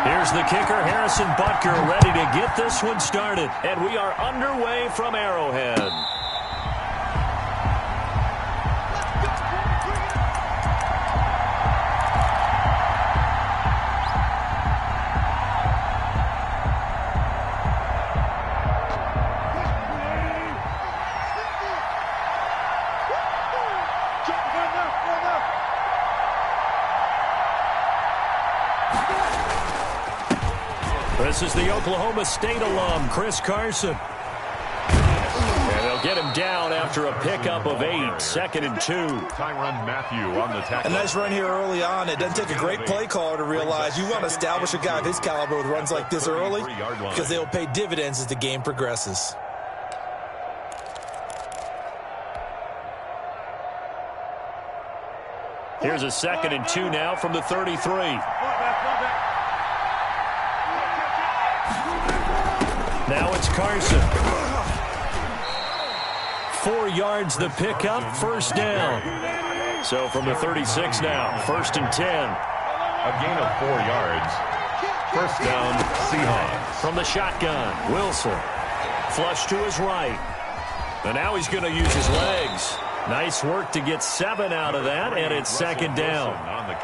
Here's the kicker, Harrison Butker, ready to get this one started. And we are underway from Arrowhead. This is the Oklahoma State alum, Chris Carson. And they'll get him down after a pickup of 8, 2nd and 2. Tyrann Mathieu on the tackle. A nice run here early on. It doesn't take a great play caller to realize you want to establish a guy of his caliber with runs like this early because they'll pay dividends as the game progresses. Here's a 2nd and 2 now from the 33. Now it's Carson. 4 yards the pickup, first down. So from the 36 now, 1st and 10. A gain of 4 yards. First down, Seahawks. From the shotgun, Wilson. Flush to his right. And now he's going to use his legs. Nice work to get 7 out of that, and it's 2nd down.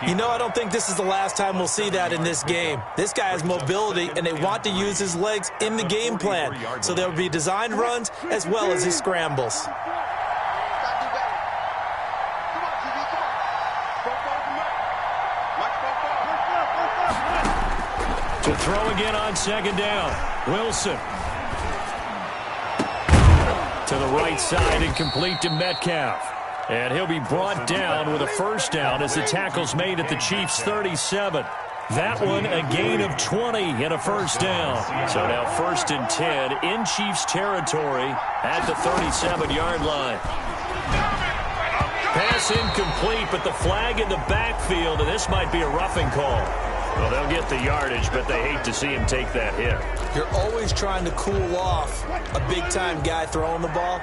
You know, I don't think this is the last time we'll see that in this game. This guy has mobility, and they want to use his legs in the game plan. So there will be designed runs as well as his scrambles. To throw again on 2nd down, Wilson. To the right side and complete to Metcalf. And he'll be brought down with a first down as the tackle's made at the Chiefs' 37. That one a gain of 20 and a first down. So now 1st and 10 in Chiefs territory at the 37-yard line. Pass incomplete, but the flag in the backfield, and this might be a roughing call. Well, they'll get the yardage, but they hate to see him take that hit. You're always trying to cool off a big-time guy throwing the ball,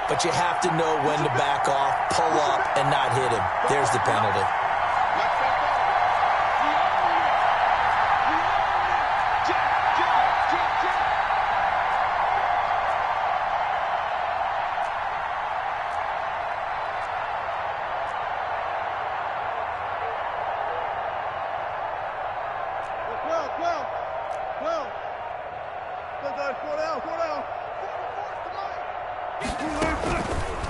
but you have to know when to back off, pull up, and not hit him. There's the penalty.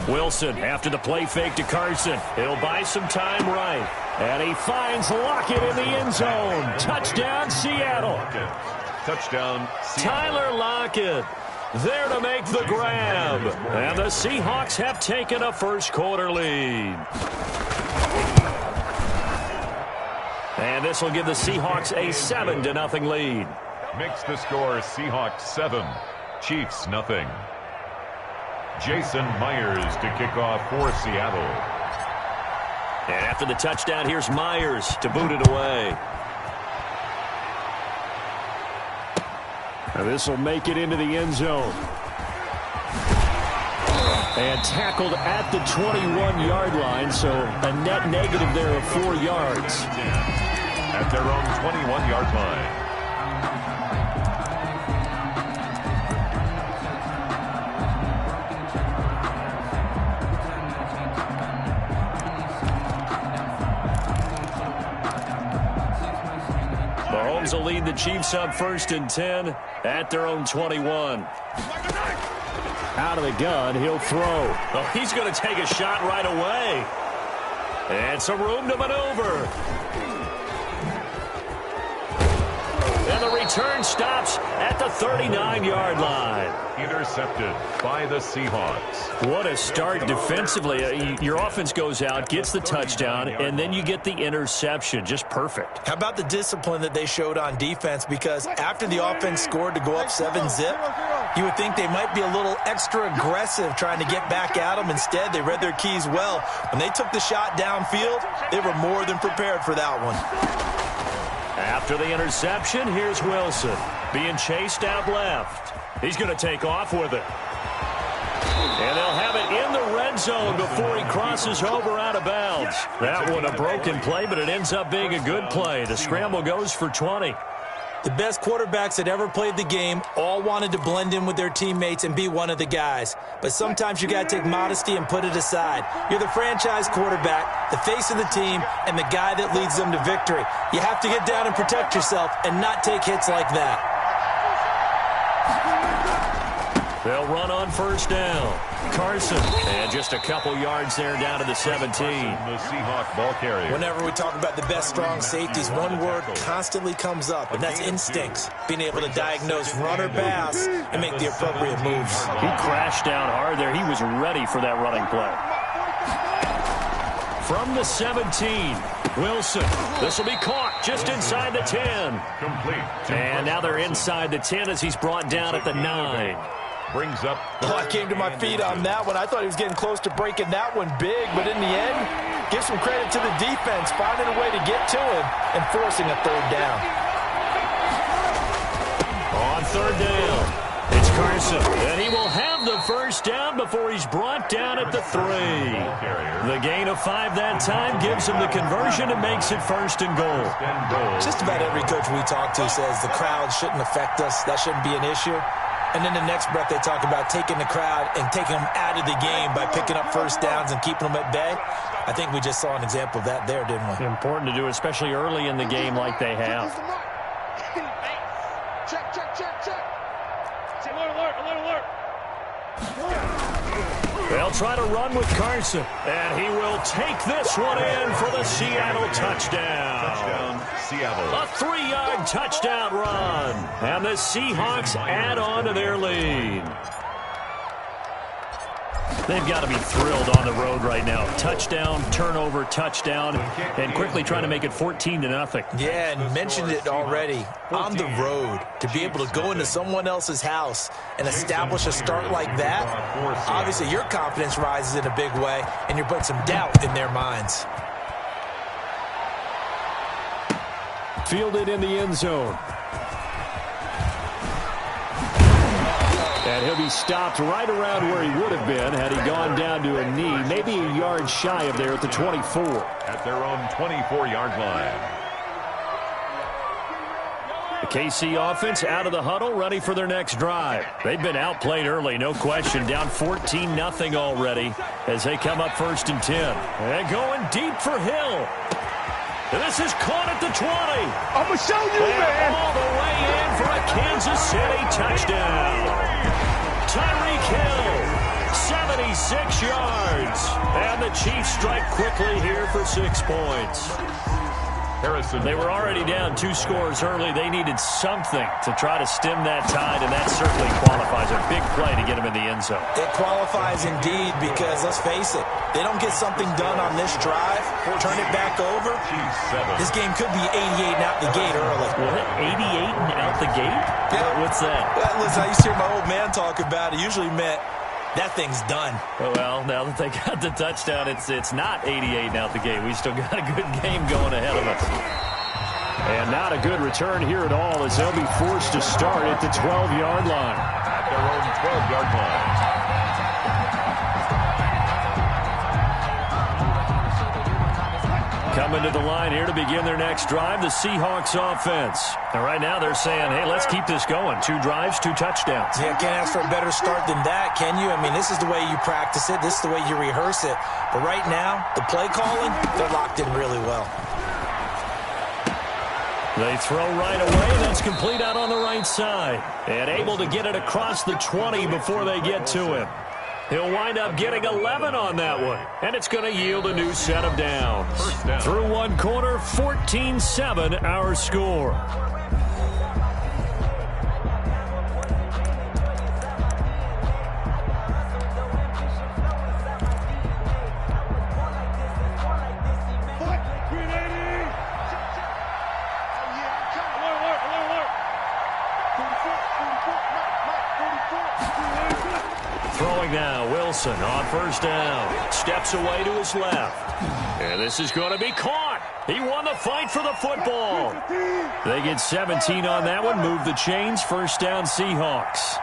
Wilson after the play fake to Carson. He'll buy some time right. And he finds Lockett in the end zone. Touchdown, Seattle. Touchdown, Seattle. Tyler Lockett there to make the grab. And the Seahawks have taken a first-quarter lead. And this will give the Seahawks a 7-0 lead. Makes the score Seahawks 7, Chiefs nothing. Jason Myers to kick off for Seattle. And after the touchdown, here's Myers to boot it away. And this will make it into the end zone. And tackled at the 21-yard line, so a net negative there of 4 yards. At their own 21-yard line. Mahomes will lead the Chiefs up 1st and 10 at their own 21. Out of the gun, he'll throw. Oh, he's going to take a shot right away. And some room to maneuver. And the return stops at the 39-yard line. Intercepted by the Seahawks. What a start defensively. Your offense goes out, gets the touchdown, and then you get the interception. Just perfect. How about the discipline that they showed on defense? Because after the offense scored to go up 7-zip, you would think they might be a little extra aggressive trying to get back at them. Instead, they read their keys well. When they took the shot downfield, they were more than prepared for that one. After the interception, here's Wilson being chased out left. He's going to take off with it. And they'll have it in the red zone before he crosses over out of bounds. That one a broken play, but it ends up being a good play. The scramble goes for 20. The best quarterbacks that ever played the game all wanted to blend in with their teammates and be one of the guys. But sometimes you got to take modesty and put it aside. You're the franchise quarterback, the face of the team, and the guy that leads them to victory. You have to get down and protect yourself and not take hits like that. They'll run on first down. Carson, and just a couple yards there down to the 17. The Seahawk ball carrier. Whenever we talk about the best strong safeties, one word constantly comes up, and that's instincts. Being able to diagnose run or pass and make the appropriate moves. He crashed down hard there. He was ready for that running play. From the 17, Wilson. This will be caught just inside the 10. Complete. And now they're inside the 10 as he's brought down at the 9. Brings up. I came to my feet on that one. I thought he was getting close to breaking that one big, but in the end, give some credit to the defense, finding a way to get to him and forcing a third down. On third down, it's Carson, and he will have the first down before he's brought down at the 3. The gain of 5 that time gives him the conversion and makes it first and goal. Just about every coach we talk to says the crowd shouldn't affect us. That shouldn't be an issue. And then the next breath they talk about taking the crowd and taking them out of the game by picking up first downs and keeping them at bay. I think we just saw an example of that there, didn't we? Important to do, especially early in the game like they have. Check. Alert. They'll try to run with Carson, and he will take this one in for the Seattle touchdown. Seattle. A 3-yard touchdown run, and the Seahawks add on to their lead. They've got to be thrilled on the road right now. Touchdown, turnover, touchdown, and quickly trying to make it 14-0. Yeah, and mentioned it already. On the road, to be able to go into someone else's house and establish a start like that, obviously your confidence rises in a big way, and you're putting some doubt in their minds. Fielded in the end zone. And he'll be stopped right around where he would have been had he gone down to a knee, maybe a yard shy of there at the 24. At their own 24-yard line. The KC offense out of the huddle, ready for their next drive. They've been outplayed early, no question, down 14-0 already as they come up 1st and 10. And going deep for Hill. And this is caught at the 20. I'm going to show you, man. All the way in for a Kansas City touchdown. Tyreek Hill, 76 yards. And the Chiefs strike quickly here for 6 points. Harrison. They were already down 2 scores early. They needed something to try to stem that tide, and that certainly qualifies. A big play to get them in the end zone. It qualifies indeed because, let's face it, they don't get something done on this drive, turn it back over, this game could be 88 and out the gate early. What? 88 and out the gate? Yeah. What's that? Well, listen, I used to hear my old man talk about it. Usually meant that thing's done. Well, now that they got the touchdown, it's not 88 and out the gate. We still got a good game going ahead of us. And not a good return here at all as they'll be forced to start at the 12-yard line. At their own 12-yard line. Coming to the line here to begin their next drive, the Seahawks offense. And right now they're saying, hey, let's keep this going. 2 drives, 2 touchdowns. Yeah, can't ask for a better start than that, can you? I mean, this is the way you practice it. This is the way you rehearse it. But right now, the play calling, they're locked in really well. They throw right away. That's complete out on the right side. And able to get it across the 20 before they get to him. He'll wind up getting 11 on that one. And it's going to yield a new set of downs. Through 1 quarter, 14-7 our score. Throwing now, Wilson on first down. Steps away to his left. And this is going to be caught. He won the fight for the football. They get 17 on that one. Move the chains. First down, Seahawks.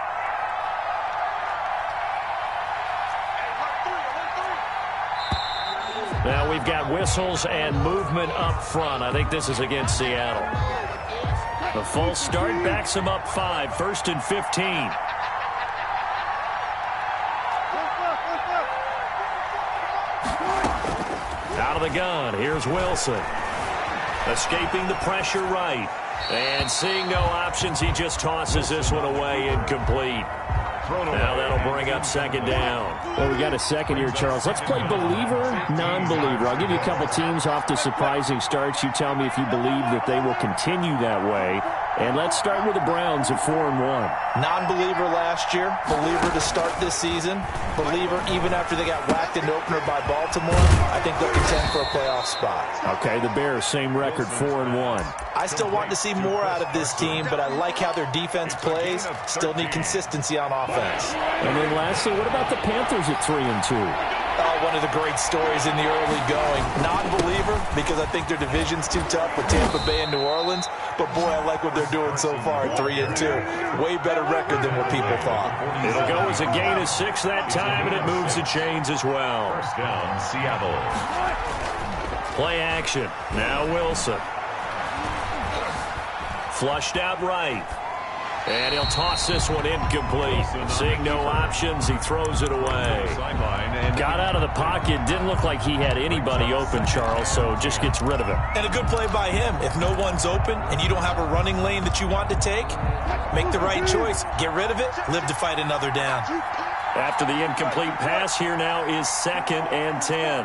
Now we've got whistles and movement up front. I think this is against Seattle. The false start backs him up 5, 1st and 15. Out of the gun, here's Wilson. Escaping the pressure right. And seeing no options, he just tosses this one away, incomplete. Now that'll bring up 2nd down. Well, we got a second here, Charles. Let's play believer, non-believer. I'll give you a couple teams off to surprising starts. You tell me if you believe that they will continue that way. And let's start with the Browns at 4-1. Non-believer last year, believer to start this season, believer even after they got whacked in the opener by Baltimore. I think they'll contend for a playoff spot. Okay, the Bears, same record, 4-1. I still want to see more out of this team, but I like how their defense plays. Still need consistency on offense. And then lastly, what about the Panthers at 3-2? One of the great stories in the early going. Non-believer because I think their division's too tough with Tampa Bay and New Orleans. But, boy, I like what they're doing so far at 3-2. Way better record than what people thought. It'll go as a gain of 6 that time, and it moves the chains as well. 1st down, Seattle. Play action. Now Wilson. Flushed out right. And he'll toss this one incomplete. Seeing no options, he throws it away. Got out of the pocket. Didn't look like he had anybody open, Charles, so just gets rid of it. And a good play by him. If no one's open and you don't have a running lane that you want to take, make the right choice. Get rid of it. Live to fight another down. After the incomplete pass, here now is 2nd and 10.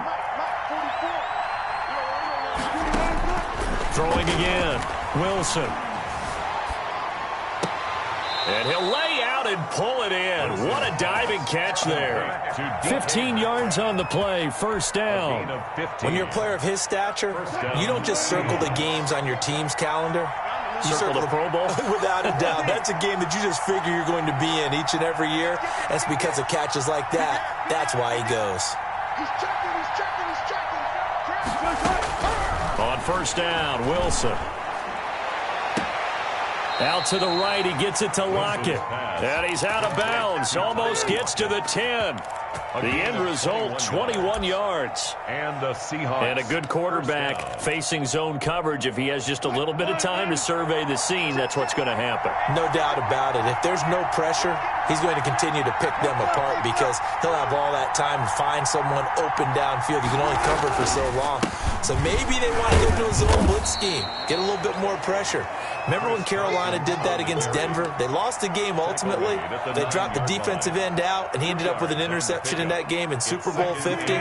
Throwing again. Wilson. And he'll lay out and pull it in. What a diving catch there. 15 yards on the play, 1st down. When you're a player of his stature, you don't just circle the games on your team's calendar. You circle the Pro Bowl? Without a doubt. That's a game that you just figure you're going to be in each and every year. That's because of catches like that. That's why he goes. On 1st down, Wilson. Out to the right, he gets it to Lockett. And he's out of bounds, almost gets to the 10. The end result, 21 yards. And the Seahawks. And a good quarterback facing zone coverage. If he has just a little bit of time to survey the scene, that's what's going to happen. No doubt about it. If there's no pressure, he's going to continue to pick them apart because he'll have all that time to find someone open downfield. You can only cover for so long. So maybe they want to go to a zone blitz scheme, get a little bit more pressure. Remember when Carolina did that against Denver? They lost the game ultimately. They dropped the defensive end out, and he ended up with an interception in that game in Super Bowl 50.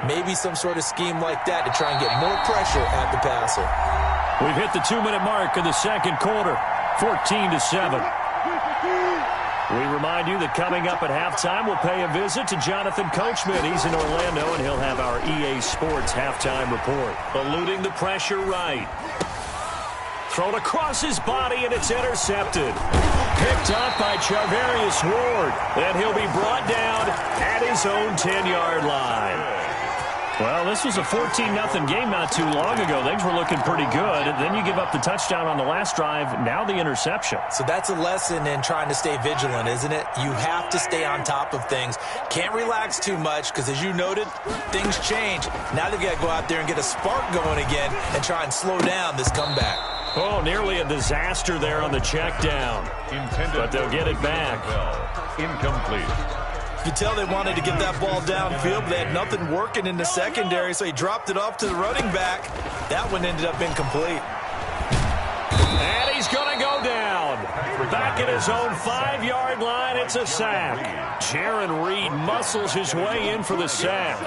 Maybe some sort of scheme like that to try and get more pressure at the passer. We've hit the 2-minute mark of the 2nd quarter, 14-7. We remind you that coming up at halftime, we'll pay a visit to Jonathan Coachman. He's in Orlando, and he'll have our EA Sports halftime report. Eluding the pressure right. Thrown across his body, and it's intercepted. Picked up by Charvarius Ward. And he'll be brought down at his own 10-yard line. Well, this was a 14-0 game not too long ago. Things were looking pretty good. And then you give up the touchdown on the last drive. Now the interception. So that's a lesson in trying to stay vigilant, isn't it? You have to stay on top of things. Can't relax too much because, as you noted, things change. Now they've got to go out there and get a spark going again and try and slow down this comeback. Oh, nearly a disaster there on the check down. But they'll get it back. Incomplete. You could tell they wanted to get that ball downfield, but they had nothing working in the secondary, so he dropped it off to the running back. That one ended up incomplete. And he's going to go down. Back at his own 5-yard line, it's a sack. Jaron Reed muscles his way in for the sack.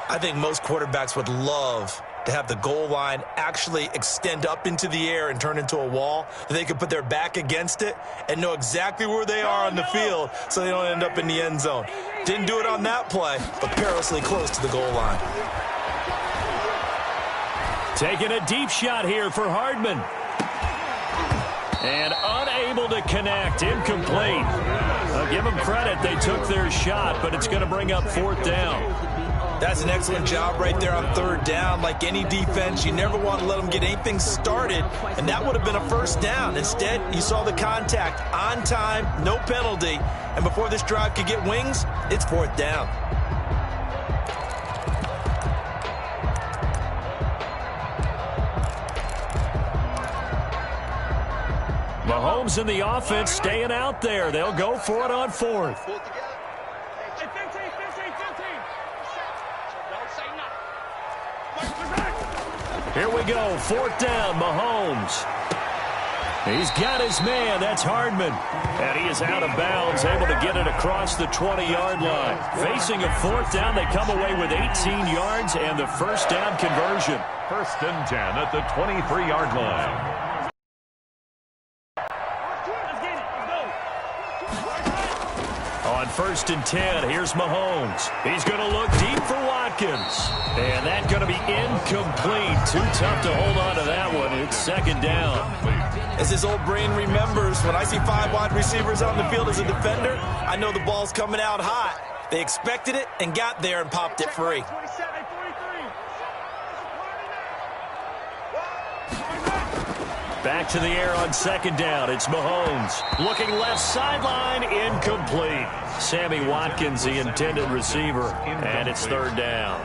I think most quarterbacks would love to have the goal line actually extend up into the air and turn into a wall. They could put their back against it and know exactly where they are on the field so they don't end up in the end zone. Didn't do it on that play, but perilously close to the goal line. Taking a deep shot here for Hardman. And unable to connect. Incomplete. I'll give them credit. They took their shot, but it's going to bring up 4th down. That's an excellent job right there on 3rd down. Like any defense, you never want to let them get anything started, and that would have been a 1st down. Instead, you saw the contact on time, no penalty, and before this drive could get wings, it's 4th down. Mahomes and the offense staying out there. They'll go for it on fourth. Here we go, fourth down, Mahomes. He's got his man, that's Hardman. And he is out of bounds, able to get it across the 20-yard line. Facing a fourth down, they come away with 18 yards and the first down conversion. First and 10 at the 23-yard line. On first and 10, here's Mahomes. He's going to look deep for Watkins. And that's going to be incomplete. Too tough to hold on to that one. It's second down. As his old brain remembers, when I see 5 wide receivers on the field as a defender, I know the ball's coming out hot. They expected it and got there and popped it free. Back to the air on second down. It's Mahomes. Looking left sideline, incomplete. Sammy Watkins, the intended receiver, and it's third down.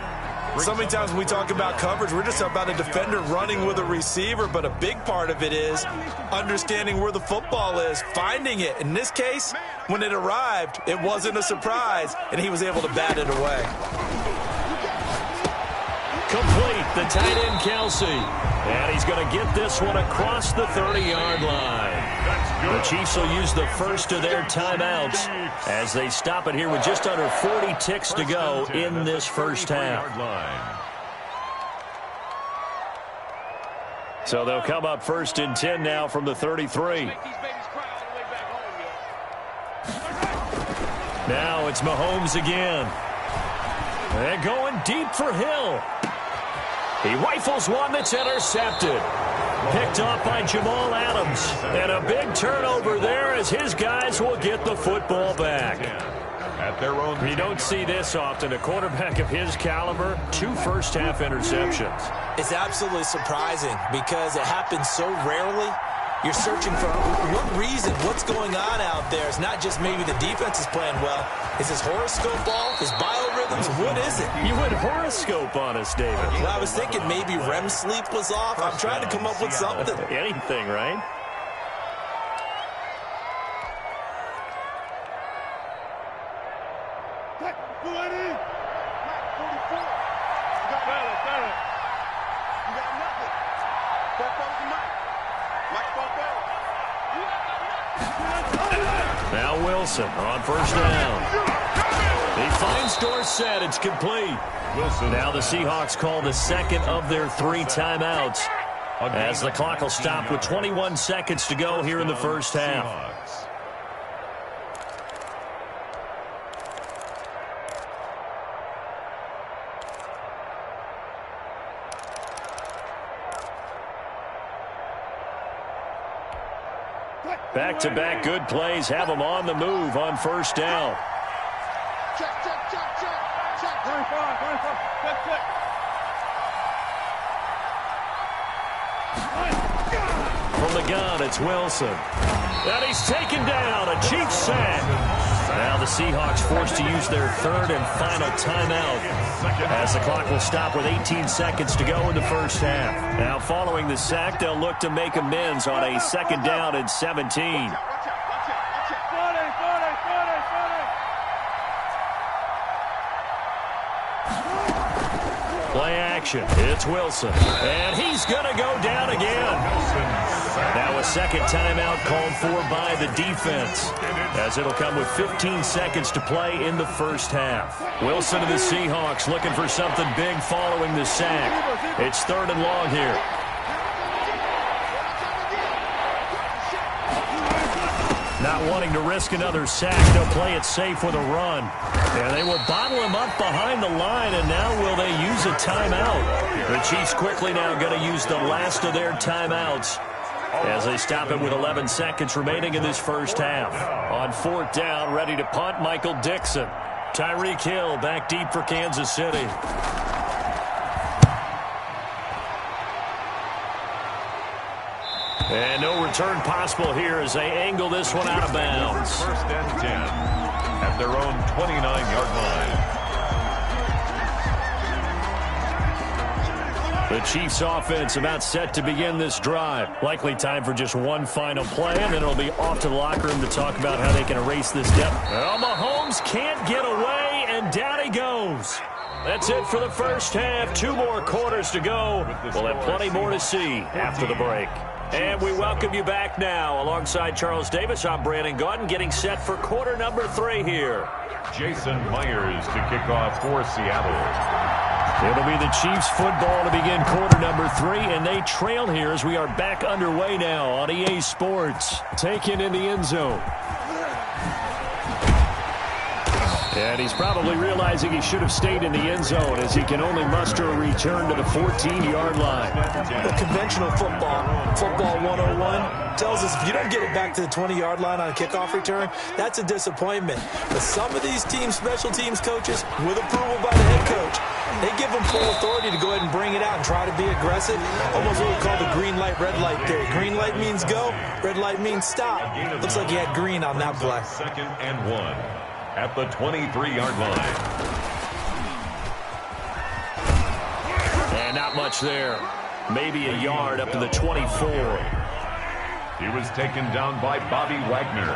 So many times when we talk about coverage, we're just about a defender running with a receiver, but a big part of it is understanding where the football is, finding it. In this case, when it arrived, it wasn't a surprise, and he was able to bat it away. Complete, the tight end, Kelsey. And he's going to get this one across the 30-yard line. The Chiefs will use the first of their timeouts as they stop it here with just under 40 ticks to go in this first half. So they'll come up first and 10 now from the 33. Now it's Mahomes again. And going deep for Hill. He rifles one that's intercepted. Picked off by Jamal Adams. And a big turnover there as his guys will get the football back. At their own. You don't see this often. A quarterback of his caliber, 2 first-half interceptions. It's absolutely surprising because it happens so rarely. You're searching for what reason, what's going on out there. It's not just maybe the defense is playing well. Is his horoscope off? His biorhythms? What is it? You went horoscope on us, David. Well, I was thinking maybe REM sleep was off. I'm trying to come up with something. Anything, right? Now Wilson on first down. He finds Dorsett. It's complete. Wilson. Now the Seahawks call the second of their 3 timeouts as the clock will stop with 21 seconds to go here in the first half. Back-to-back good plays have them on the move on first down. From the gun, it's Wilson. And he's taken down, a Chiefs sack. Now the Seahawks forced to use their 3rd and final timeout as the clock will stop with 18 seconds to go in the first half. Now following the sack, they'll look to make amends on a 2nd down and 17. Play action. It's Wilson. And he's going to go down again. Now a 2nd timeout called for by the defense as it'll come with 15 seconds to play in the first half. Wilson and the Seahawks looking for something big following the sack. It's 3rd and long here. Not wanting to risk another sack, they'll play it safe with a run. And they will bottle him up behind the line, and now will they use a timeout? The Chiefs quickly now going to use the last of their timeouts as they stop him with 11 seconds remaining in this first half. On 4th down, ready to punt, Michael Dixon. Tyreek Hill back deep for Kansas City. And no return possible here as they angle this one out of bounds. First and 10 at their own 29-yard line. The Chiefs offense about set to begin this drive. Likely time for just one final play, and then it'll be off to the locker room to talk about how they can erase this debt. Well, Mahomes can't get away, and down he goes. That's it for the first half. 2 more quarters to go. We'll have plenty more to see after the break. And we welcome you back now. Alongside Charles Davis, I'm Brandon Gaudin, getting set for quarter number 3 here. Jason Myers to kick off for Seattle. It'll be the Chiefs football to begin quarter number 3, and they trail here as we are back underway now on EA Sports. Taken in the end zone. And he's probably realizing he should have stayed in the end zone as he can only muster a return to the 14-yard line. The conventional football 101, tells us if you don't get it back to the 20-yard line on a kickoff return, that's a disappointment. But some of these teams, special teams coaches, with approval by the head coach, they give them full authority to go ahead and bring it out and try to be aggressive. Almost what we call the green light, red light theory. Green light means go, red light means stop. Looks like he had green on that play. 2nd and 1. At the 23-yard line. And not much there. Maybe a yard up to the 24. He was taken down by Bobby Wagner.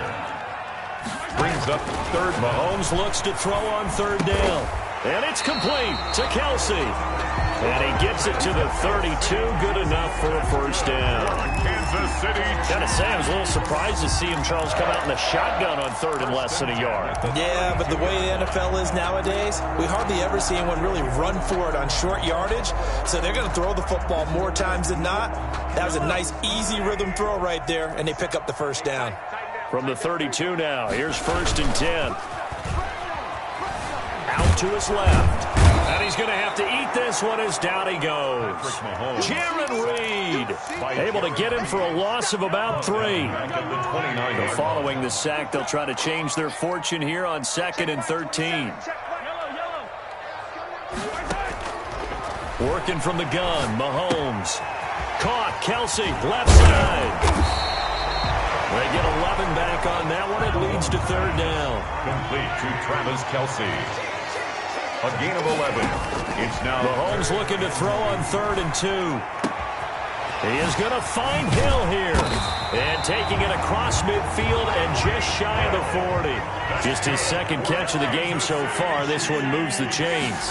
Brings up 3rd. Mahomes looks to throw on 3rd down. And it's complete to Kelsey. And he gets it to the 32. Good enough for a first down. Kansas City. Gotta say, I was a little surprised to see him, Charles, come out in the shotgun on 3rd and less than a yard. Yeah, but the way the NFL is nowadays, we hardly ever see anyone really run for it on short yardage. So they're going to throw the football more times than not. That was a nice, easy rhythm throw right there, and they pick up the first down. From the 32 now, here's 1st and 10. Out to his left. And he's going to have to eat this one as down he goes. Jaron Reed able to get him for a loss of about 3. So following the sack, they'll try to change their fortune here on 2nd and 13. Working from the gun, Mahomes. Caught, Kelsey, left side. They get 11 back on that one. It leads to 3rd down. Complete to Travis Kelsey. A gain of 11. It's now Mahomes looking to throw on 3rd and 2. He is going to find Hill here. And taking it across midfield and just shy of the 40. Just his 2nd catch of the game so far. This one moves the chains.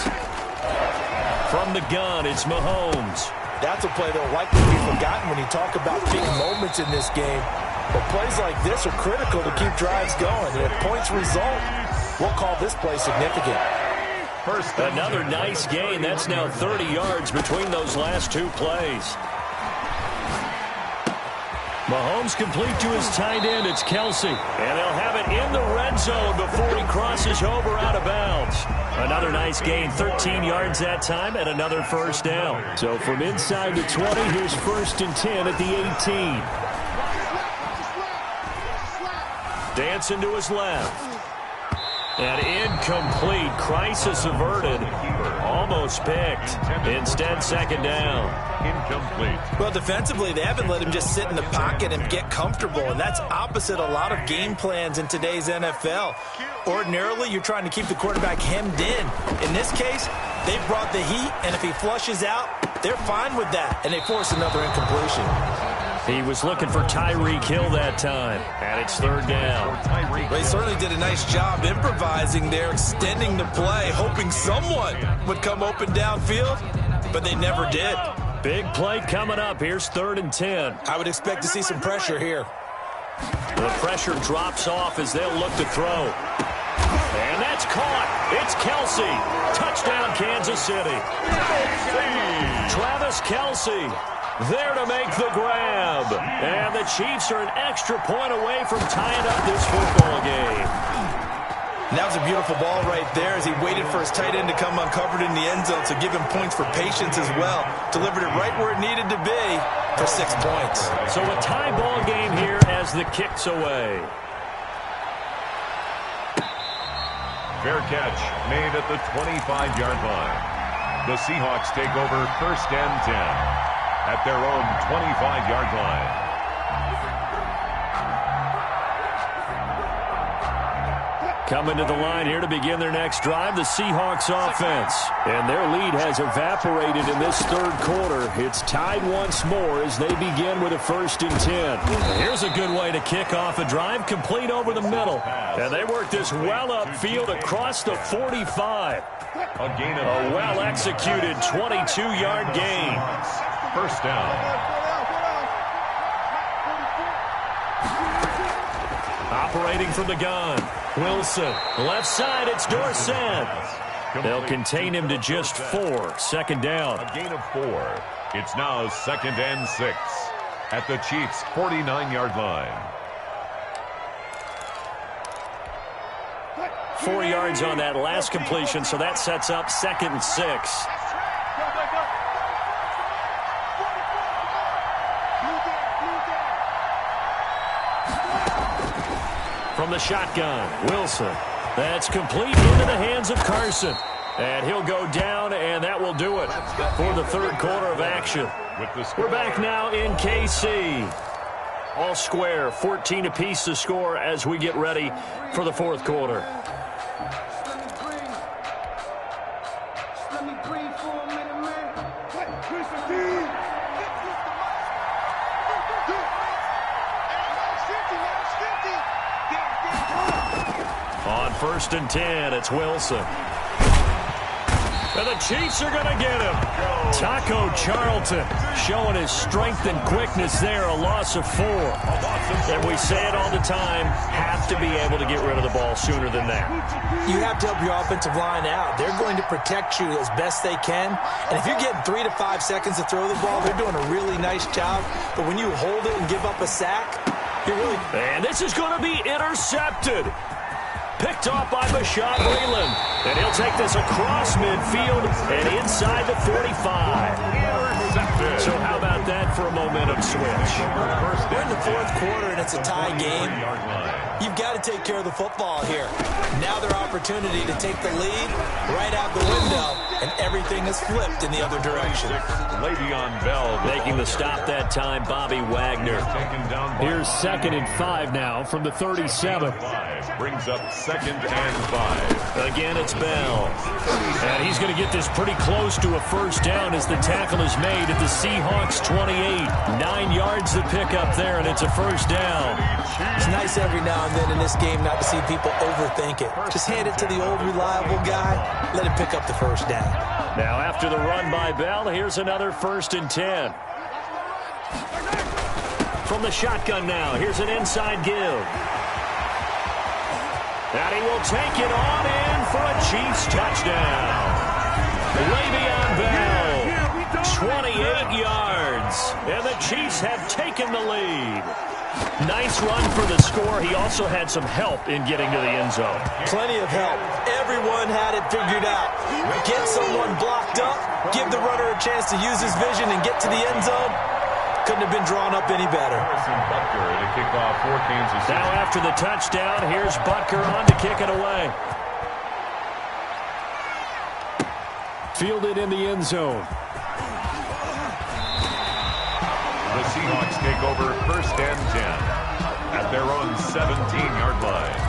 From the gun, it's Mahomes. That's a play that will likely be forgotten when you talk about big moments in this game. But plays like this are critical to keep drives going. And if points result, we'll call this play significant. Another nice gain. That's now 30 yards between those last 2 plays. Mahomes complete to his tight end. It's Kelsey. And they'll have it in the red zone before he crosses over out of bounds. Another nice gain. 13 yards that time and another first down. So from inside the 20, here's 1st and 10 at the 18. Dancing to his left. And incomplete. Crisis averted. Almost picked. Instead, 2nd down. Incomplete. Well, defensively, they haven't let him just sit in the pocket and get comfortable, and that's opposite a lot of game plans in today's NFL. Ordinarily, you're trying to keep the quarterback hemmed in. In this case, they brought the heat, and if he flushes out, they're fine with that, and they force another incompletion. He was looking for Tyreek Hill that time, and it's 3rd down. They certainly did a nice job improvising there, extending the play, hoping someone would come open downfield, but they never did. Big play coming up. Here's 3rd and 10. I would expect to see some pressure here. The pressure drops off as they'll look to throw. And that's caught. It's Kelsey. Touchdown, Kansas City. Travis Kelsey there to make the grab. And the Chiefs are an extra point away from tying up this football game. And that was a beautiful ball right there as he waited for his tight end to come uncovered in the end zone to give him points for patience as well. Delivered it right where it needed to be for 6 points. So a tie ball game here as the kick's away. Fair catch made at the 25-yard line. The Seahawks take over 1st and 10 at their own 25-yard line. Coming to the line here to begin their next drive, the Seahawks offense. And their lead has evaporated in this third quarter. It's tied once more as they begin with a 1st and 10. Here's a good way to kick off a drive, complete over the middle. And they work this well upfield across the 45. A well-executed 22-yard gain. 1st down. Operating from the gun, Wilson. Left side, it's Dorsett. They'll contain him to just 4. 2nd down. A gain of 4. It's now 2nd and 6 at the Chiefs' 49-yard line. 4 yards on that last completion, so that sets up 2nd and 6. From the shotgun, Wilson. That's complete into the hands of Carson. And he'll go down, and that will do it for the third quarter of action. We're back now in KC. All square, 14 apiece to score as we get ready for the fourth quarter. On 1st and 10, it's Wilson. And the Chiefs are going to get him. Taco Charlton showing his strength and quickness there, a loss of 4. And we say it all the time, have to be able to get rid of the ball sooner than that. You have to help your offensive line out. They're going to protect you as best they can. And if you're getting 3 to 5 seconds to throw the ball, they're doing a really nice job. But when you hold it and give up a sack, you're really... And this is going to be intercepted. Picked off by Bashaud Breeland. And he'll take this across midfield and inside the 45. So how about that for a momentum switch? We're in the fourth quarter and it's a tie game. You've got to take care of the football here. Now their opportunity to take the lead right out the window, and everything is flipped in the other direction. Le'Veon Bell making the stop that time, Bobby Wagner. Here's 2nd and 5 now from the 37. Brings up 2nd and 5. Again, it's Bell. And he's going to get this pretty close to a 1st down as the tackle is made at the Seahawks 28. 9 yards to pick up there, and it's a 1st down. It's nice every now and then in this game not to see people overthink it. Just hand it to the old reliable guy. Let him pick up the 1st down. Now after the run by Bell, here's another 1st and 10. From the shotgun now, here's an inside give. And he will take it on in for a Chiefs touchdown. Le'Veon Bell, 28 yards. And the Chiefs have taken the lead. Nice run for the score. He also had some help in getting to the end zone. Plenty of help. Everyone had it figured out. Get someone blocked up, give the runner a chance to use his vision and get to the end zone. Couldn't have been drawn up any better. Now after the touchdown, here's Butker on to kick it away. Fielded in the end zone. The Seahawks take over 1st and 10 at their own 17-yard line.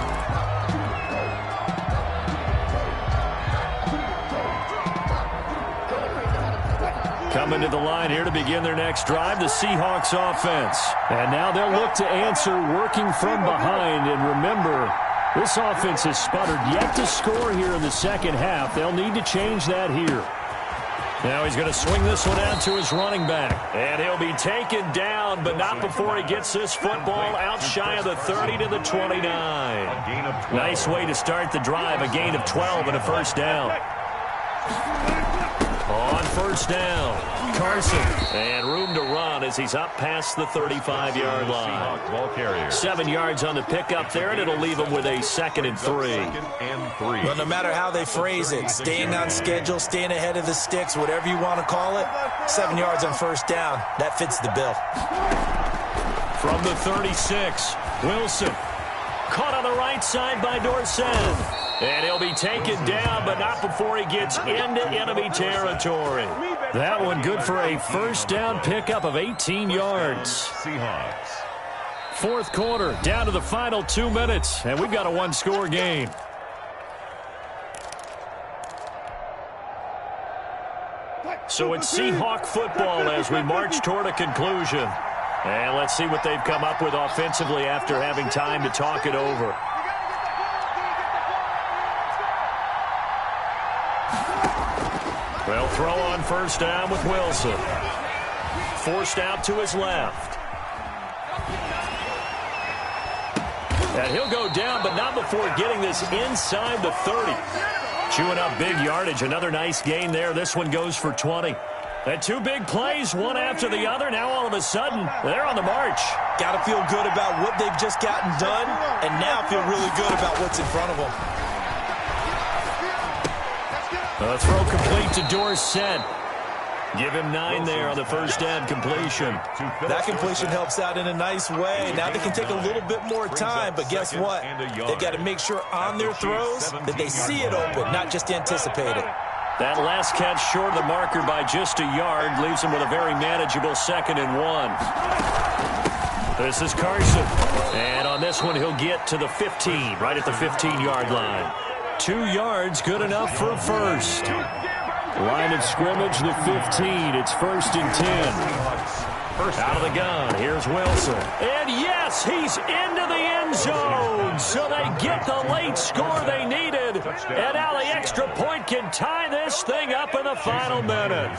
Coming to the line here to begin their next drive, the Seahawks offense. And now they'll look to answer working from behind. And remember, this offense has sputtered yet to score here in the second half. They'll need to change that here. Now he's going to swing this one out to his running back. And he'll be taken down, but not before he gets this football out shy of the 30 to the 29. Nice way to start the drive, a gain of 12 and a 1st down. On 1st down, Carson. And room to run as he's up past the 35-yard line. 7 yards on the pickup there, and it'll leave him with a 2nd and 3. Well, no matter how they phrase it, staying on schedule, staying ahead of the sticks, whatever you want to call it, 7 yards on 1st down, that fits the bill. From the 36, Wilson. Caught on the right side by Dorsett. And he'll be taken down, but not before he gets into enemy territory. That one good for a 1st down pickup of 18 yards. Seahawks. Fourth quarter, down to the final 2 minutes, and we've got a 1-score game. So it's Seahawk football as we march toward a conclusion. And let's see what they've come up with offensively after having time to talk it over. They'll throw on first down with Wilson. Forced out to his left. And he'll go down, but not before getting this inside the 30. Chewing up big yardage. Another nice gain there. This one goes for 20. And two big plays, one after the other. Now all of a sudden, they're on the march. Got to feel good about what they've just gotten done, and now feel really good about what's in front of them. A throw complete to Dorsett. Give him 9 there on the first down completion. That completion helps out in a nice way. Now they can take a little bit more time, but guess what? They've got to make sure on their throws that they see it open, not just anticipate it. That last catch short of the marker by just a yard leaves him with a very manageable 2nd and 1. This is Carson. And on this one, he'll get to the 15, right at the 15-yard line. 2 yards, good enough for a first. Line of scrimmage, the 15. It's 1st and 10. Out of the gun, here's Wilson. And yes, he's into the end zone. So they get the late score they needed. And now the extra point can tie this thing up in the final minute.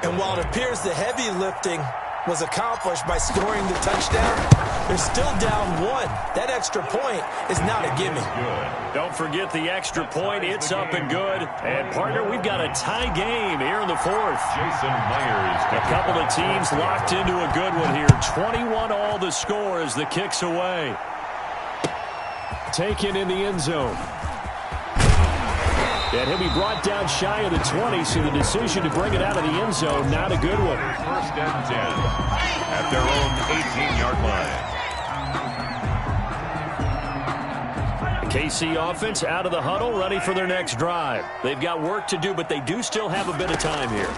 And while it appears the heavy lifting was accomplished by scoring the touchdown, they're still down 1. That extra point is not a gimme. Don't forget the extra point. It's up and good. And, partner, we've got a tie game here in the 4th. Jason Myers. A couple of teams locked into a good one here. 21-all the score as the kick's away. Taken in the end zone. And he'll be brought down shy of the 20, so the decision to bring it out of the end zone, not a good one. 1st and 10 at their own 18-yard line. KC offense out of the huddle, ready for their next drive. They've got work to do, but they do still have a bit of time here.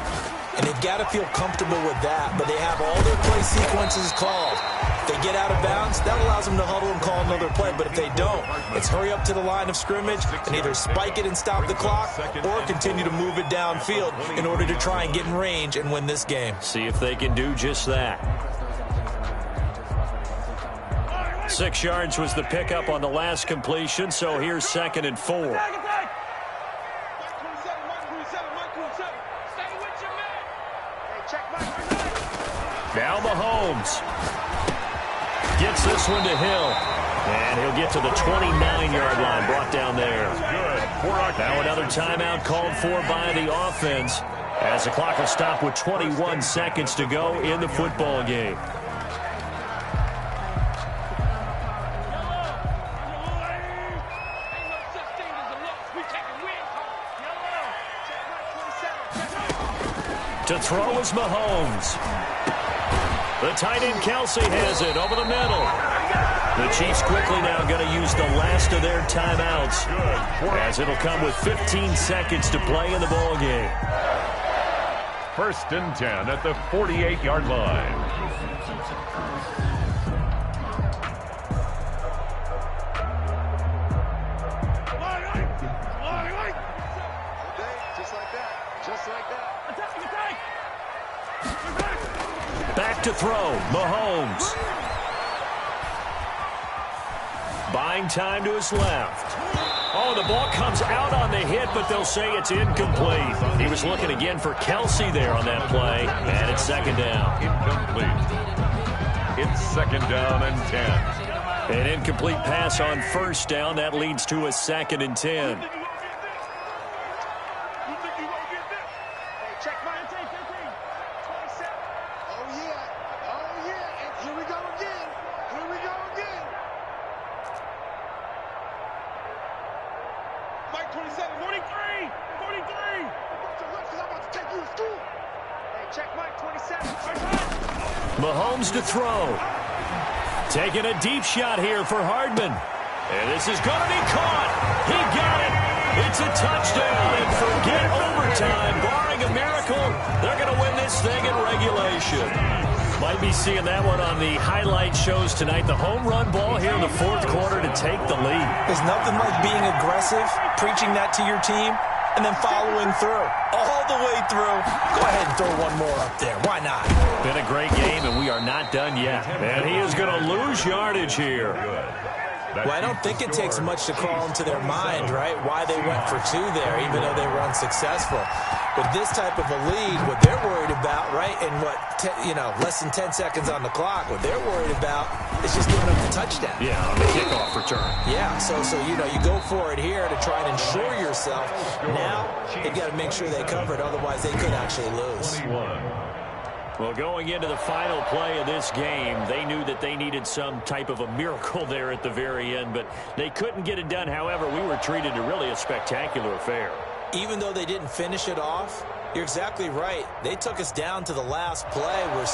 And they've got to feel comfortable with that, but they have all their play sequences called. If they get out of bounds, that allows them to huddle and call another play. But if they don't, it's hurry up to the line of scrimmage and either spike it and stop the clock or continue to move it downfield in order to try and get in range and win this game. See if they can do just that. 6 yards was the pickup on the last completion, so here's 2nd and 4. Now Mahomes gets this one to Hill. And he'll get to the 29-yard line, brought down there. Now another timeout called for by the offense as the clock will stop with 21 seconds to go in the football game. To throw is Mahomes. The tight end Kelsey has it over the middle. The Chiefs quickly now going to use the last of their timeouts as it'll come with 15 seconds to play in the ball game. 1st and 10 at the 48-yard line. Back to throw, Mahomes. Buying time to his left. Oh, the ball comes out on the hit, but they'll say it's incomplete. He was looking again for Kelsey there on that play, and it's 2nd down. Incomplete. It's 2nd down and 10. An incomplete pass on 1st down. That leads to a 2nd and 10. Mahomes to throw. Taking a deep shot here for Hardman. And this is going to be caught. He got it. It's a touchdown. And forget overtime. Barring a miracle, they're going to win this thing in regulation. Might be seeing that one on the highlight shows tonight. The home run ball here in the 4th quarter to take the lead. There's nothing like being aggressive, preaching that to your team, and then following through, all the way through. Go ahead and throw one more up there. Why not? Been a great game, and we are not done yet. And he is going to lose yardage here. Well, I don't think it takes much to crawl into their mind, right, why they went for two there, even though they were unsuccessful. With this type of a lead, what they're worried about, right, and less than 10 seconds on the clock, what they're worried about is just giving up the touchdown. Yeah, on the kickoff return. Yeah, so you go for it here to try and ensure yourself. Now, they've got to make sure they cover it, otherwise they could actually lose. Well, going into the final play of this game, they knew that they needed some type of a miracle there at the very end, but they couldn't get it done. However, we were treated to really a spectacular affair. Even though they didn't finish it off, you're exactly right. They took us down to the last play. We're